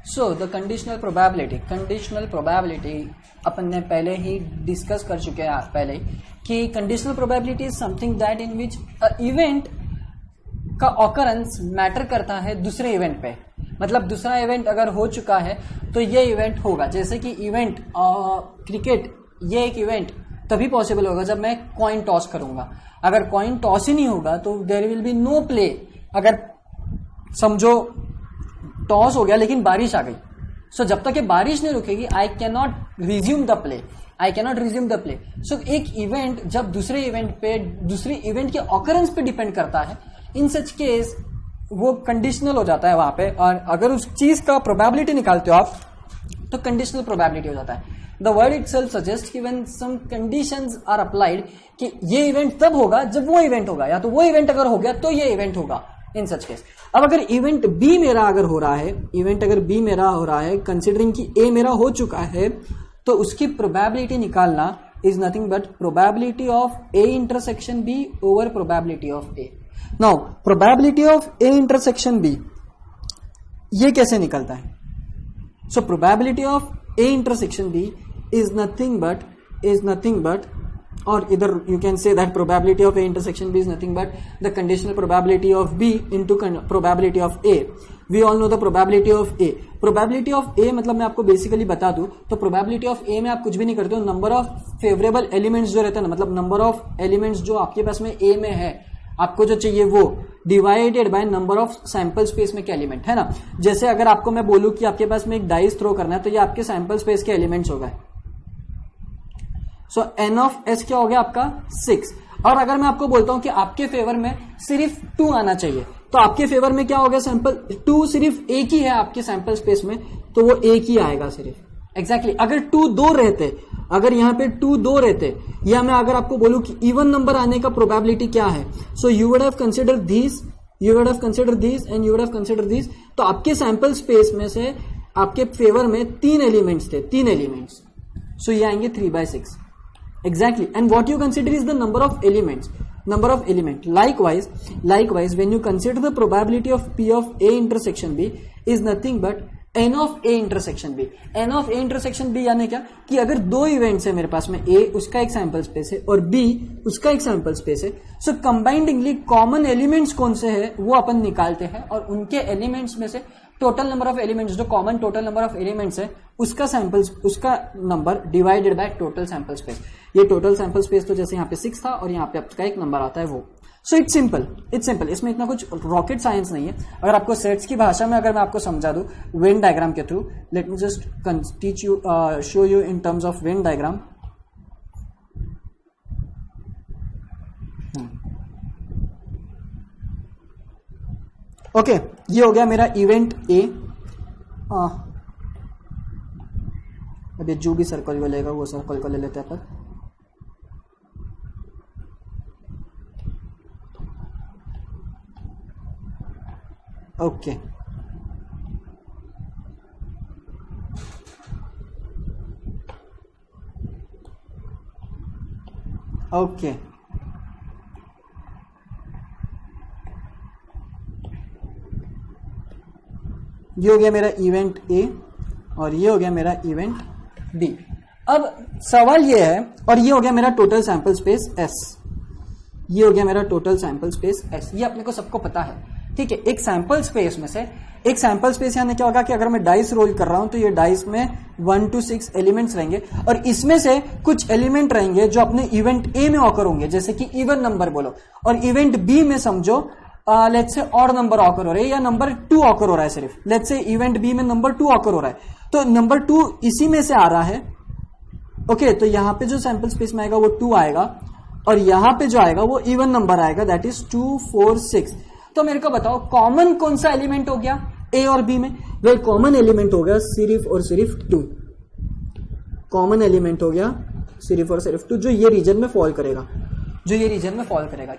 So the conditional probability अपन ने पहले ही discuss कर चुके हैं पहले कि conditional probability is something that in which event का ऑकरेंस मैटर करता है दूसरे इवेंट पे। मतलब दूसरा इवेंट अगर हो चुका है तो ये इवेंट होगा। जैसे कि इवेंट क्रिकेट, ये एक इवेंट तभी पॉसिबल होगा जब मैं कॉइन टॉस करूंगा। अगर कॉइन टॉस ही नहीं होगा तो there will be no play. अगर समझो टॉस हो गया लेकिन बारिश आ गई, सो जब तक ये बारिश नहीं रुकेगी I can not resume the play. So एक इवेंट जब दूसरे इवेंट के ऑकरेंस पे डिपेंड करता है, इन सच केस वो कंडीशनल हो जाता है वहां पे। और अगर उस चीज का प्रोबेबिलिटी निकालते हो आप तो कंडीशनल प्रोबेबिलिटी हो जाता है। द वर्ड इटसेल्फ सजेस्ट कि when some conditions are applied कि ये इवेंट तब होगा जब वो इवेंट होगा, या तो वो इवेंट अगर हो गया तो ये इवेंट होगा इन सच केस। अब अगर इवेंट बी मेरा अगर हो रहा है, कंसिडरिंग कि ए मेरा हो चुका है, तो उसकी प्रोबेबिलिटी निकालना is nothing but probability of A intersection B over probability of A. Now probability of A intersection B ये कैसे निकलता है? So probability of A intersection B is nothing but, or either you can say that probability of A intersection B is nothing but the conditional probability of B into probability of A. We all know the probability of A. Probability of A मतलब मैं आपको basically बता दूं तो probability of A में आप कुछ भी नहीं करते हो, नंबर ऑफ फेवरेबल एलिमेंट्स जो रहता है ना, मतलब नंबर ऑफ एलिमेंट्स जो आपके पास में A में है, आपको जो चाहिए वो divided by number of sample space में के एलिमेंट है ना। जैसे अगर आपको मैं बोलूं कि आपके पास में एक डाइस थ्रो करना है तो ये आपके सैंपल स्पेस के एलिमेंट्स हो गए। सो एन ऑफ एस क्या हो गया आपका 6। और अगर मैं आपको बोलता हूं कि आपके फेवर में सिर्फ 2 आना चाहिए तो आपके फेवर में क्या हो गया, सैंपल 2 सिर्फ एक ही है आपके सैंपल स्पेस में तो वो एक ही आएगा सिर्फ। एग्जैक्टली अगर 2 रहते, अगर यहां पे 2 रहते, या मैं अगर आपको बोलूं कि इवन नंबर आने का प्रोबेबिलिटी क्या है, so you would have consider this and you would have consider this. तो आपके सैंपल स्पेस में से आपके फेवर में 3 एलिमेंट्स, सो ये आएंगे 3/6। Exactly, and what you consider is the number of elements. Likewise, when you consider the probability of P of A intersection B is nothing but N of A intersection B. N of A intersection B यानी क्या कि अगर 2 events है मेरे पास में, A उसका एक sample space है और B उसका एक सैंपल स्पेस है, सो कंबाइंडली कॉमन एलिमेंट्स कौन से है वो अपन निकालते हैं और उनके एलिमेंट्स में से टोटल नंबर ऑफ एलिमेंट्स, जो common total number of elements है उसका number divided by total sample space. ये टोटल सैंपल स्पेस तो जैसे यहाँ पे 6 था और यहाँ पे आपका एक नंबर आता है वो। सो इट्स सिंपल, इसमें इतना कुछ रॉकेट साइंस नहीं है। अगर आपको सेट्स की भाषा में अगर मैं आपको समझा दूं वेन डायग्राम के through, let me just teach you, show you in terms of Venn diagram. Okay, ये हो गया मेरा इवेंट ए। अब ये जो भी सर्कल को लेगा वो सर्कल को ले लेते हैं अपन। ओके, ये हो गया मेरा इवेंट ए और ये हो गया मेरा इवेंट बी। अब सवाल ये है, और ये हो गया मेरा टोटल सैंपल स्पेस एस, ये हो गया मेरा टोटल सैंपल स्पेस एस। ये अपने को सबको पता है, ठीक है। एक सैंपल स्पेस में से एक सैंपल स्पेस यानी क्या होगा कि अगर मैं डाइस रोल कर रहा हूं तो ये डाइस में 1 to 6 एलिमेंट्स रहेंगे और इसमें से कुछ एलिमेंट रहेंगे जो अपने इवेंट ए में ऑकर होंगे, जैसे कि इवन नंबर बोलो, और इवेंट बी में समझो let's say odd number occur हो रहा है या नंबर 2 ऑकर हो रहा है सिर्फ। लेट्स से इवेंट बी में नंबर 2 ऑकर हो रहा है तो नंबर 2 इसी में से आ रहा है। ओके, तो यहां पे जो सैंपल स्पेस में आएगा वो 2 आएगा और यहां पे जो आएगा वो इवन नंबर आएगा, दैट इज 2, 4, 6। तो मेरे को बताओ कॉमन कौन सा एलिमेंट हो गया ए और बी में? वेल कॉमन एलिमेंट हो गया सिर्फ और सिर्फ 2। कॉमन एलिमेंट हो गया सिर्फ और सिर्फ 2 जो ये रीजन में फॉल करेगा,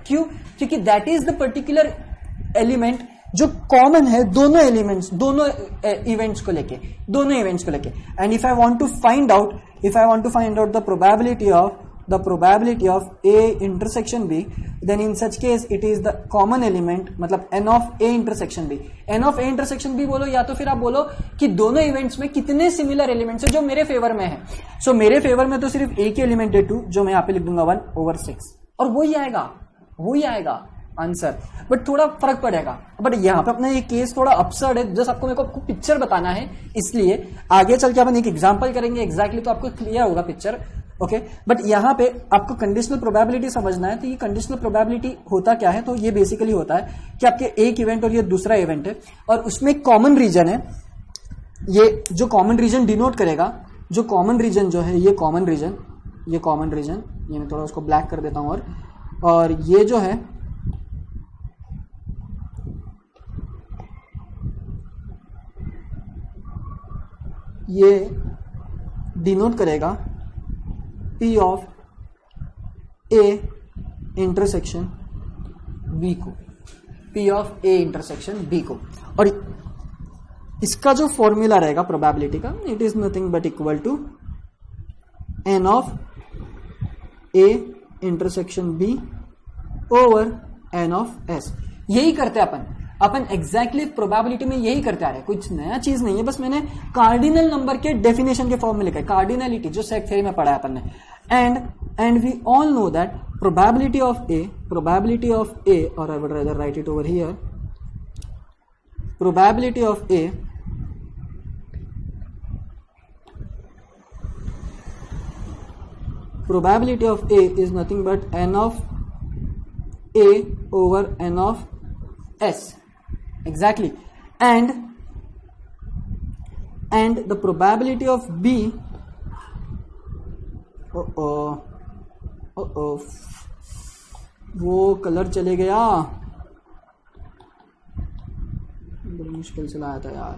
क्यों? क्योंकि that is the particular element जो कॉमन है दोनों एलिमेंट्स, दोनों इवेंट्स को लेके। And if I want to find out the probability of the probability of A intersection B, then in such case it is the common element, मतलब n of A intersection B. n of A intersection B बोलो या तो फिर आप बोलो कि दोनों events में कितने सिमिलर एलिमेंट्स है जो मेरे फेवर में है. सो मेरे फेवर में तो सिर्फ एक ही एलिमेंट है 2, जो मैं यहाँ पे लिख दूंगा 1/6, और वही आएगा आंसर. बट थोड़ा फर्क पड़ेगा. बट यहाँ पे अपना ये केस थोड़ा अपसर्ड है, जस्ट आपको मेरे को पिक्चर बताना है, इसलिए आगे चल के अपन एक एग्जांपल करेंगे एग्जैक्टली, तो आपको क्लियर होगा पिक्चर. ओके, बट यहाँ पे आपको कंडीशनल प्रोबेबिलिटी समझना है. तो ये कंडीशनल प्रोबेबिलिटी होता क्या है? तो ये बेसिकली होता है कि आपके एक इवेंट और ये दूसरा इवेंट है, और उसमें एक कॉमन रीजन है. ये जो कॉमन रीजन डिनोट करेगा, जो कॉमन रीजन जो है, ये कॉमन रीजन, ये मैं थोड़ा उसको ब्लैक कर देता हूं, और ये जो है ये डिनोट करेगा P of A intersection B को, P of A intersection B को. और इसका जो फॉर्मूला रहेगा प्रोबेबिलिटी का, it is nothing but equal to n of A intersection B over n of S. यही करते अपन एग्जैक्टली प्रोबेबिलिटी में यही करते आ रहे हैं, कुछ नया चीज नहीं है. बस मैंने कार्डिनल नंबर के डेफिनेशन के फॉर्म में लिखा है, कार्डिनलिटी जो सेट थ्योरी में पढ़ा है अपन ने. And we all know that probability of A, और I would rather write it over here, probability of A is nothing but n of A over n of S. Exactly. And the probability of B, वो colour चले गया, बड़ी मुश्किल से लाया था यार.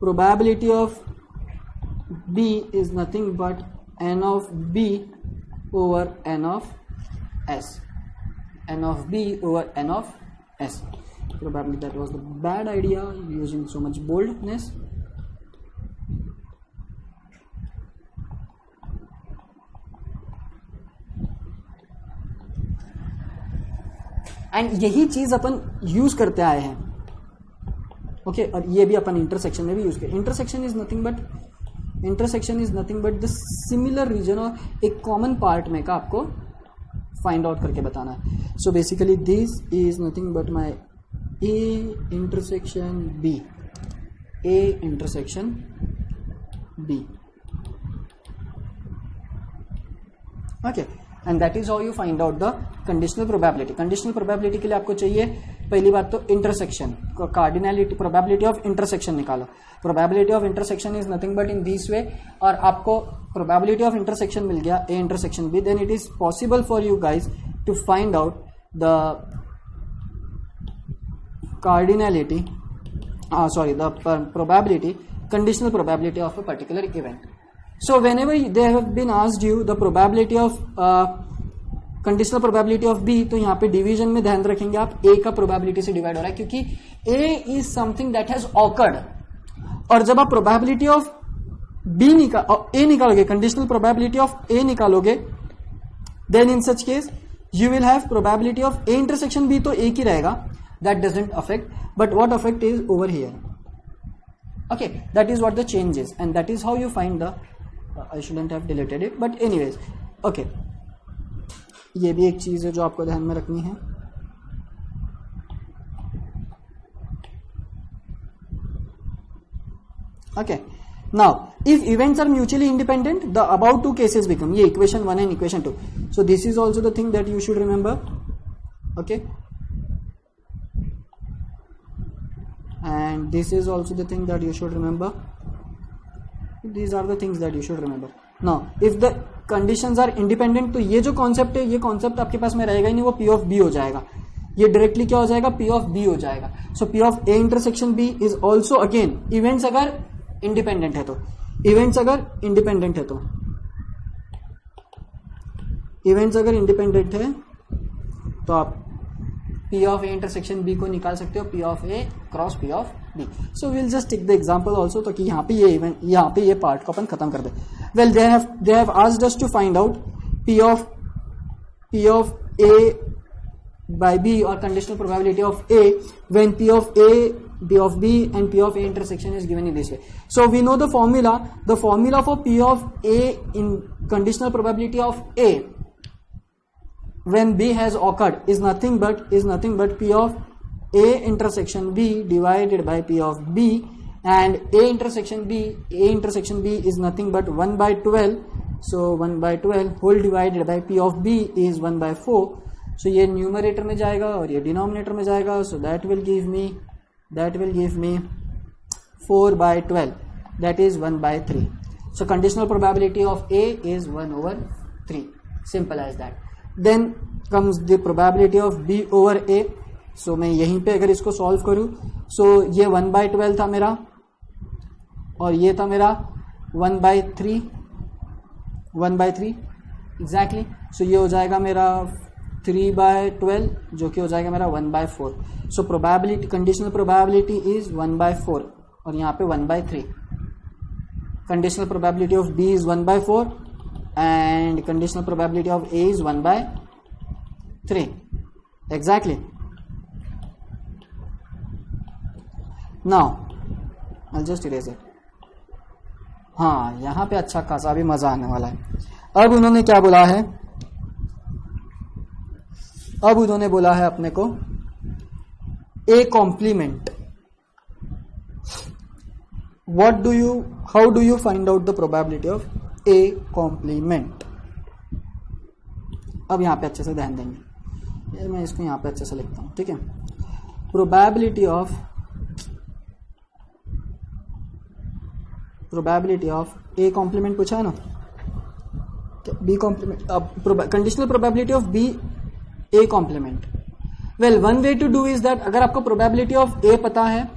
Probability of B is nothing but n of B over n of S. N of B over n of S. Probably that was the bad idea, using so much boldness. And यही चीज अपन use करते आए हैं. Okay, और ये भी अपन intersection में भी यूज करें. Intersection is nothing but the similar reason, और एक कॉमन पार्ट में का आपको फाइंड आउट करके बताना है. So basically this is nothing but my A intersection B. Okay, and that is how you find out the conditional probability. Conditional probability के लिए आपको चाहिए पहली बात तो intersection, cardinality, probability of intersection निकालो. Probability of intersection is nothing but in this way, और आपको प्रोबेबिलिटी ऑफ इंटरसेक्शन मिल गया A intersection B, then it is possible for you guys to find out the cardinality, the probability, conditional probability of a particular event. So whenever they have been asked you the probability of conditional probability of B, तो यहाँ पे division में ध्यान रखेंगे आप A का probability से divide हो रहा है, क्योंकि A is something that has occurred. और जब आप probability of A निकालोगे, conditional probability of A निकालोगे, then in such case you will have probability of A intersection B, तो एक ही रहेगा. That doesn't affect, but what affect is over here. Okay, that is what the change is, and that is how you find the I shouldn't have deleted it, but anyways, okay, ये भी एक चीज है जो आपको ध्यान में रखनी है. Okay, now if events are mutually independent, the above two cases become, ये equation 1 and equation 2. So this is also the thing that you should remember. Okay, and this is also the thing that you should remember. These are the things that you should remember. Now if the conditions are independent, तो ये जो concept है, ये concept आपके पास में रहेगा ही नहीं, वो P of B हो जाएगा. ये डायरेक्टली क्या हो जाएगा, P of B हो जाएगा. So P of A intersection B is also again events अगर इंडिपेंडेंट है तो, इवेंट्स अगर इंडिपेंडेंट है तो आप P of A intersection B को निकाल सकते हो, P of A cross P of B. So we'll just take the example also, तो कि यहाँ पे ये पार्ट को अपन खत्म कर दे. Well, they have asked us to find out P of A by B, or conditional probability of A, when P of A, P of B and P of A intersection is given in this way. So we know the formula for P of A in conditional probability of A when B has occurred is nothing but P of A intersection B divided by P of B, and A intersection B is nothing but 1 by 12. So 1 by 12 whole divided by P of B is 1 by 4. So ये numerator में जाएगा और ये denominator में जाएगा. So that will give me 4 by 12, that is 1 by 3. So conditional probability of A is 1 over 3. Simple as that. Then comes the probability of B over A. So मैं यहीं पे अगर इसको सॉल्व करूँ, so ये 1 by 12 था मेरा और ये था मेरा 1 by 3 एग्जैक्टली. सो ये हो जाएगा मेरा 3 by 12 जो कि हो जाएगा मेरा 1 by 4. So probability, conditional probability is 1 by 4 और यहाँ पे 1 by 3. Conditional probability of B is 1 by 4 and conditional probability of A is 1 by 3 exactly. Now I'll just erase it. हाँ, यहाँ पे अच्छा खासा भी मजा आने वाला है. अब उन्होंने क्या बोला है, अब उन्होंने बोला है अपने को A complement. How do you find out the probability of A complement? अब यहाँ पे अच्छे से ध्यान देंगे. मैं इसको यहाँ पे अच्छे से लिखता हूँ, ठीक है. प्रोबेबिलिटी ऑफ A कॉम्प्लीमेंट पूछा है ना, B कॉम्प्लीमेंट. अब conditional probability of B A complement. Well, one way to do is that, अगर आपको प्रोबेबिलिटी ऑफ A पता है,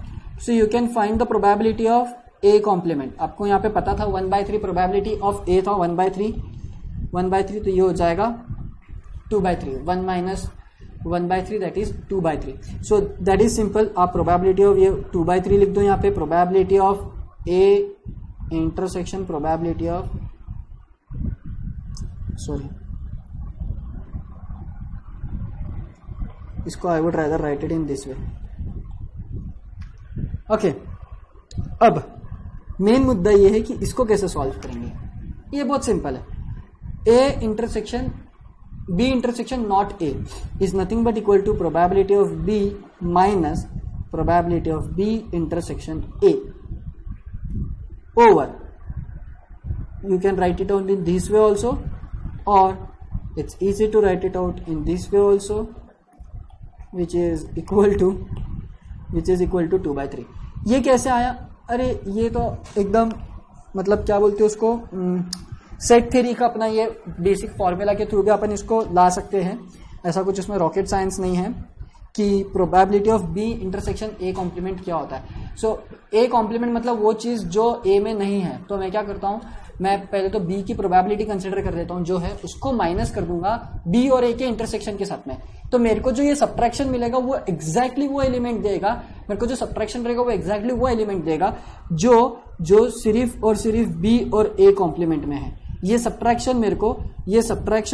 so you can find the probability of A complement. आपको यहाँ पे पता था 1 by 3 प्रोबेबिलिटी ऑफ A था 1 by 3, तो ये हो जाएगा 2 by 3. 1 minus 1 by 3 that is 2 by 3. So that is simple. आप प्रोबेबिलिटी ऑफ ये 2 by 3 लिख दो यहाँ पे. Probability of A intersection probability of, sorry, इसको I would rather write it in this way. Okay, अब मेन मुद्दा ये है कि इसको कैसे सॉल्व करेंगे. ये बहुत सिंपल है. A intersection B intersection not A is nothing but equal to probability of B minus probability of B intersection A over, you can write it out in this way also, or it's easy to write it out in this way also, which is equal to 2 by 3. ये कैसे आया? अरे ये तो एकदम मतलब क्या बोलते हैं उसको, सेट थ्योरी का अपना ये बेसिक फॉर्मूला के थ्रू भी अपन इसको ला सकते हैं. ऐसा कुछ इसमें रॉकेट साइंस नहीं है कि probability of B intersection A complement क्या होता है. सो A कॉम्प्लीमेंट मतलब वो चीज जो A में नहीं है. तो मैं क्या करता हूँ, मैं पहले तो B की प्रोबेबिलिटी कंसिडर कर लेता हूँ जो है, उसको माइनस कर दूंगा B और A के इंटरसेक्शन के साथ में. तो मेरे को जो ये सब्ट्रैक्शन मिलेगा वो एग्जैक्टली वो एलिमेंट देगा. मेरे को जो सब्ट्रैक्शन रहेगा वो एग्जैक्टली वो एलिमेंट देगा जो सिर्फ और सिर्फ B और A कॉम्प्लीमेंट में है. ये सब्ट्रैक्शन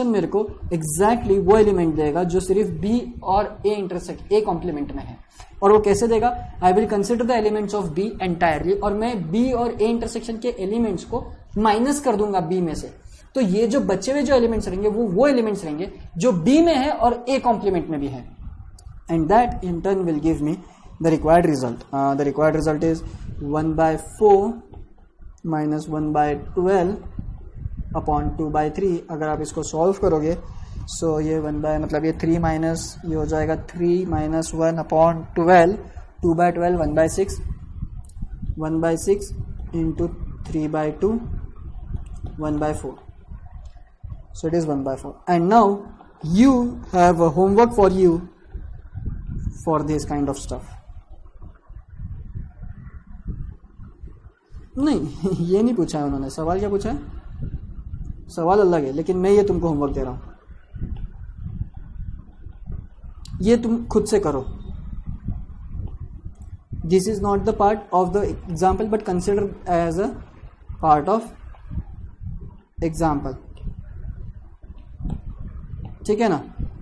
मेरे को एग्जैक्टली वो एलिमेंट देगा जो सिर्फ B और A कॉम्प्लीमेंट में है. और वो कैसे देगा? I will consider the elements of B entirely, और मैं B और A इंटरसेक्शन के एलिमेंट्स को माइनस कर दूंगा B में से. तो ये जो बचे हुए जो एलिमेंट्स रहेंगे वो एलिमेंट्स रहेंगे जो B में है और A कॉम्प्लीमेंट में भी है. And that in turn will give me the required result. The required result is 1 by 4 minus 1 by 12 upon 2 by 3. अगर आप इसको सॉल्व करोगे, सो ये 1 by मतलब ये 3 माइनस ये हो जाएगा 3 minus 1 upon 12. 2 by 12 1 by 6, 1 by 6 into 3 by 2 1 by 4. So it is 1 by 4. And now you have a homework for you for this kind of stuff. नहीं, ये नहीं पूछा है उन्होंने. सवाल क्या पूछा है? सवाल अलग है, लेकिन मैं ये तुमको होमवर्क दे रहा हूं. ये तुम खुद से करो. This is not the part of the example but consider as a part of example, ठीक है ना,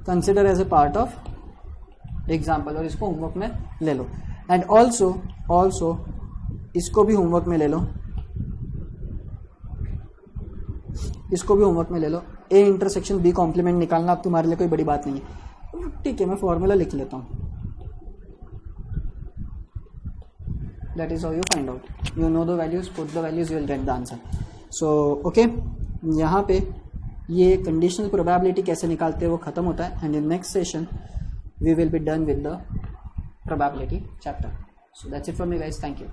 consider as a part of example, और इसको होमवर्क में ले लो। एंड ऑल्सो इसको भी होमवर्क में ले लो, इसको भी होमवर्क में ले लो। ए इंटरसेक्शन बी कॉम्प्लीमेंट निकालना अब तुम्हारे लिए कोई बड़ी बात नहीं है, ठीक है, मैं फॉर्मूला लिख लेता हूँ। That is how you find out. You know the values, put the values, you will get the answer. So, okay, यहाँ पे ये कंडीशनल प्रोबेबिलिटी कैसे निकालते हैं वो खत्म होता है, and in next session we will be done with the probability chapter. So that's it for me guys, thank you.